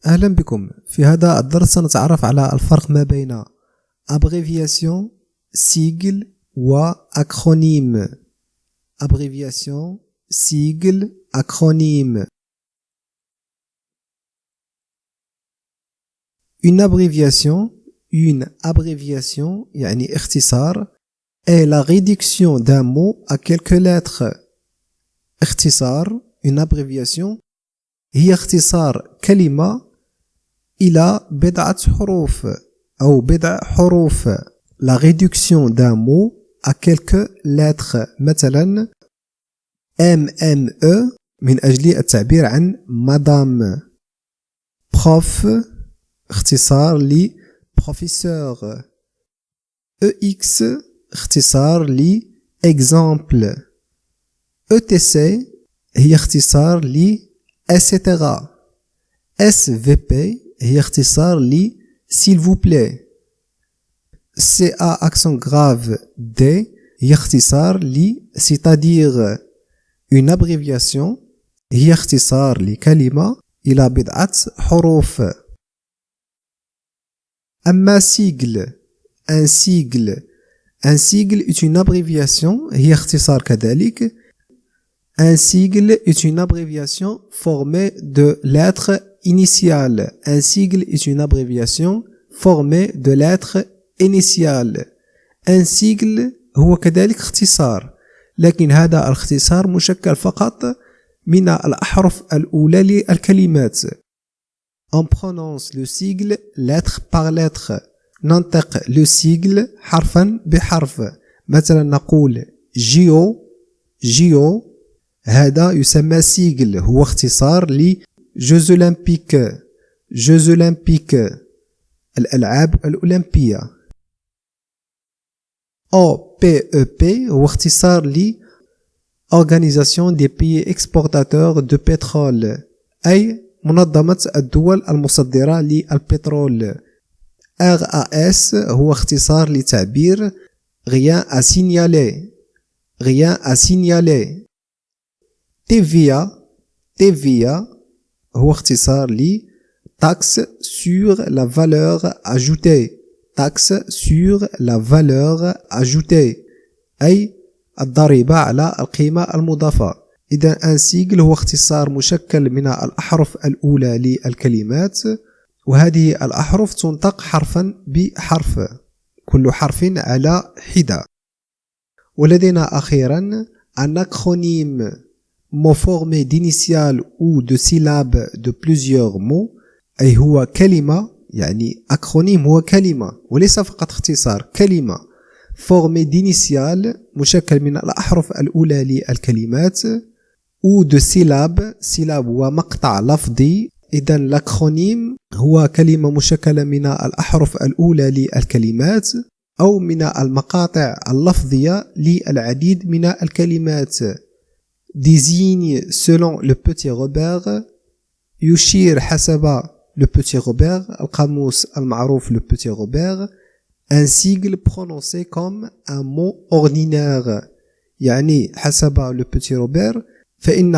أهلا بكم. في هذا الدرس سنتعرف على الفرق ما بين abréviation sigle و acronyme. abréviation sigle acronyme. Une abréviation يعني اختصار est la réduction d'un mot à quelques lettres. اختصار une abréviation هي اختصار كلمة إلى بضعة حروف أو بضع حروف. La réduction d'un mot à quelques lettres. مثلا MME من أجل التعبير عن مدام. prof اختصار ل professeur. EX اختصار ل exemple. ETC هي اختصار ل etc. SVP هي اختصار ل s'il vous plaît. CA accent grave D هي اختصار ل c'est-à-dire. Une abréviation هي اختصار لكلمة إلى بضعة حروف. أما sigle un sigle est une abréviation هي اختصار كذلك. Un sigle est une abréviation formée de lettres initiales. Un sigle est une abréviation formée de lettres initiales. Un sigle هو كذلك اختصار، لكن هذا الاختصار مشكل فقط من الأحرف الأولى للكلمات. On prononce le sigle lettre par lettre. ننطق le sigle حرفا بحرف. مثلا نقول جيو هذا يسمى سيجل، هو اختصار ل Jeux Olympiques الألعاب الأولمبية. OPEP هو اختصار ل Organisation des pays exportateurs de pétrole، أي منظمة الدول المصدرة للبترول. RAS هو اختصار لتعبير Rien à signaler. TVA هو اختصار ل taxe sur la valeur ajoutée أي الضريبة على القيمة المضافة. إذا un sigle هو اختصار مشكل من الأحرف الأولى للكلمات، وهذه الأحرف تنطق حرفا بحرف، كل حرف على حدة. ولدينا أخيرا un acronyme mot formé d'initiales ou de syllabes de plusieurs mots، أي هو كلمة، يعني acronyme هو كلمة وليس فقط اختصار، كلمة formé d'initiales مشكل من الأحرف الأولى للكلمات، ou de syllabes هو مقطع لفظي. إذا l'acronyme هو كلمة مشكلة من الأحرف الأولى للكلمات أو من المقاطع اللفظية للعديد من الكلمات. désigne selon le petit Robert، يشير حسب le petit Robert القاموس المعروف le petit Robert. un sigle prononcé comme un mot ordinaire، يعني حسب le petit Robert فإن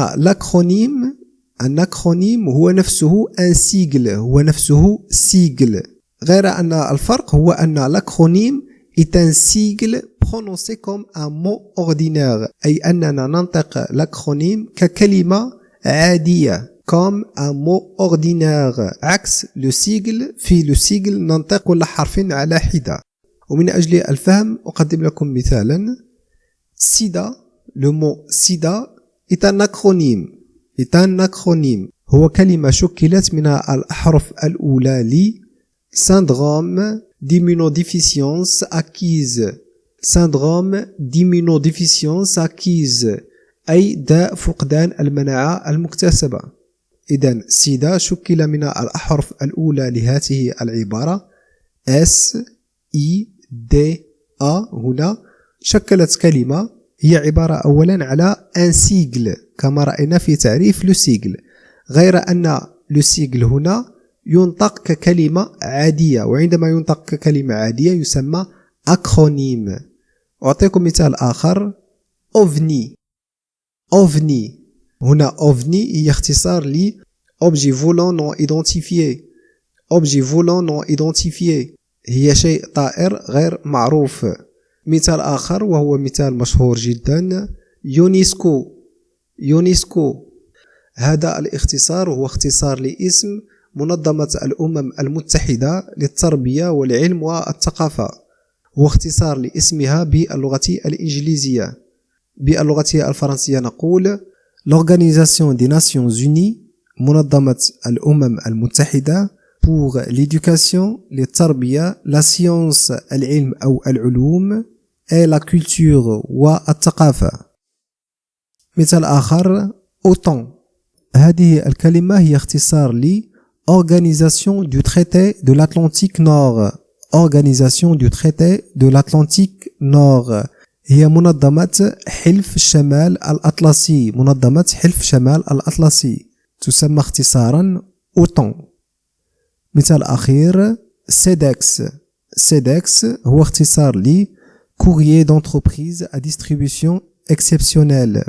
un acronyme هو نفسه un sigle، هو نفسه sigle، غير أن الفرق هو أن l'acronyme est un sigle prononcé comme un mot ordinaire، أي أننا ننطق l'acronyme ككلمة عادية comme un mot ordinaire، عكس le sigle. في le sigle ننطق كل حرف على حدة. ومن أجل الفهم أقدم لكم مثالا. SIDA، le mot SIDA est un acronyme، هو كلمة شكلت من الأحرف الأولى ل syndrome d'immunodéficience acquise، أي داء فقدان المناعة المكتسبة. إذن سيدا شكل من الأحرف الأولى لهذه العبارة S I D A. هنا شكلت كلمة هي عبارة أولا على un sigle كما رأينا في تعريف le sigle، غير أن le sigle هنا ينطق ككلمة عادية، وعندما ينطق ككلمة عادية يسمى acronyme. أعطيكم مثال آخر. OVNI هنا OVNI هي اختصار ل objet volant non identifié objet volant non identifié هي شيء طائر غير معروف. مثال آخر وهو مثال مشهور جدا يونسكو هذا الاختصار هو اختصار لاسم منظمة الأمم المتحدة للتربية والعلم والثقافة، هو اختصار لاسمها باللغة الإنجليزية. باللغة الفرنسية نقول l'Organisation des Nations Unies منظمة الأمم المتحدة pour l'éducation للتربية la science العلم أو العلوم et la culture والثقافة. مثال آخر OTAN هذه الكلمة هي اختصار ل Organisation du traité de l'Atlantique Nord Organisation du traité de l'Atlantique Nord هي منظمة حلف الشمال الأطلسي منظمة حلف شمال الأطلسي تسمى اختصارا OTAN. مثال أخير CEDEX هو اختصار ل Courrier d'entreprise à distribution exceptionnelle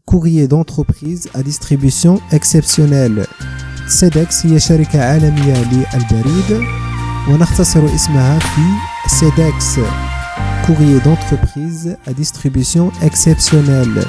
Courrier d'entreprise à distribution exceptionnelle. CEDEX هي شركة عالمية للبريد ونختصر اسمها في CEDEX Courrier d'entreprise à distribution exceptionnelle.